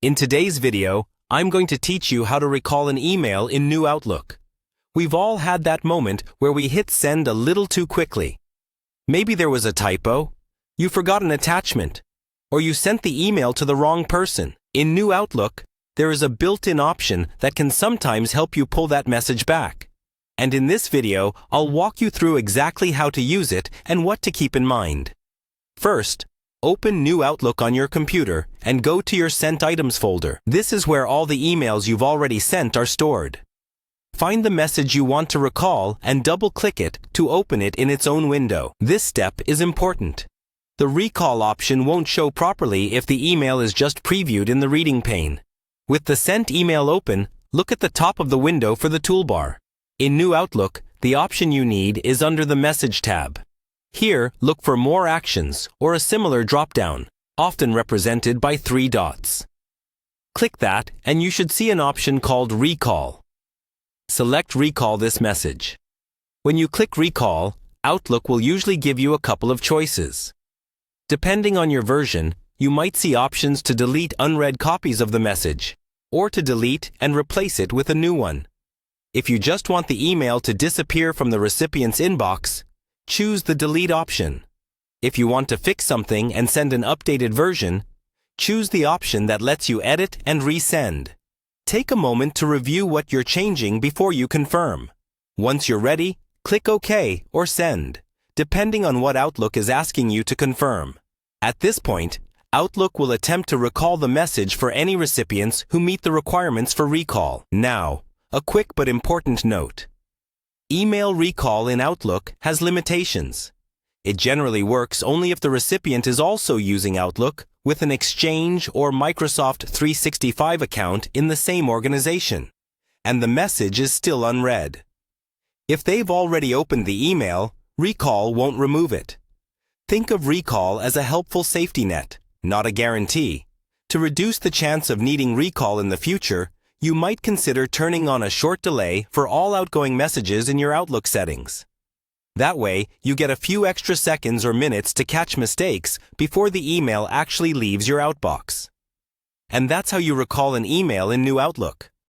In today's video, I'm going to teach you how to recall an email in New Outlook. We've all had that moment where we hit send a little too quickly. Maybe there was a typo, you forgot an attachment, or you sent the email to the wrong person. In New Outlook, there is a built-in option that can sometimes help you pull that message back. And in this video, I'll walk you through exactly how to use it and what to keep in mind. First, open New Outlook on your computer and go to your Sent Items folder. This is where all the emails you've already sent are stored. Find the message you want to recall and double-click it to open it in its own window. This step is important. The recall option won't show properly if the email is just previewed in the reading pane. With the sent email open, look at the top of the window for the toolbar. In New Outlook, the option you need is under the Message tab. Here, look for More Actions or a similar drop-down, often represented by 3 dots. Click that and you should see an option called Recall. Select Recall this message. When you click Recall, Outlook will usually give you a couple of choices. Depending on your version, you might see options to delete unread copies of the message, or to delete and replace it with a new one. If you just want the email to disappear from the recipient's inbox, choose the Delete option. If you want to fix something and send an updated version, choose the option that lets you edit and resend. Take a moment to review what you're changing before you confirm. Once you're ready, click OK or Send, depending on what Outlook is asking you to confirm. At this point, Outlook will attempt to recall the message for any recipients who meet the requirements for recall. Now, a quick but important note. Email recall in Outlook has limitations. It generally works only if the recipient is also using Outlook with an Exchange or Microsoft 365 account in the same organization, and the message is still unread. If they've already opened the email, recall won't remove it. Think of recall as a helpful safety net, not a guarantee. To reduce the chance of needing recall in the future, you might consider turning on a short delay for all outgoing messages in your Outlook settings. That way, you get a few extra seconds or minutes to catch mistakes before the email actually leaves your outbox. And that's how you recall an email in New Outlook.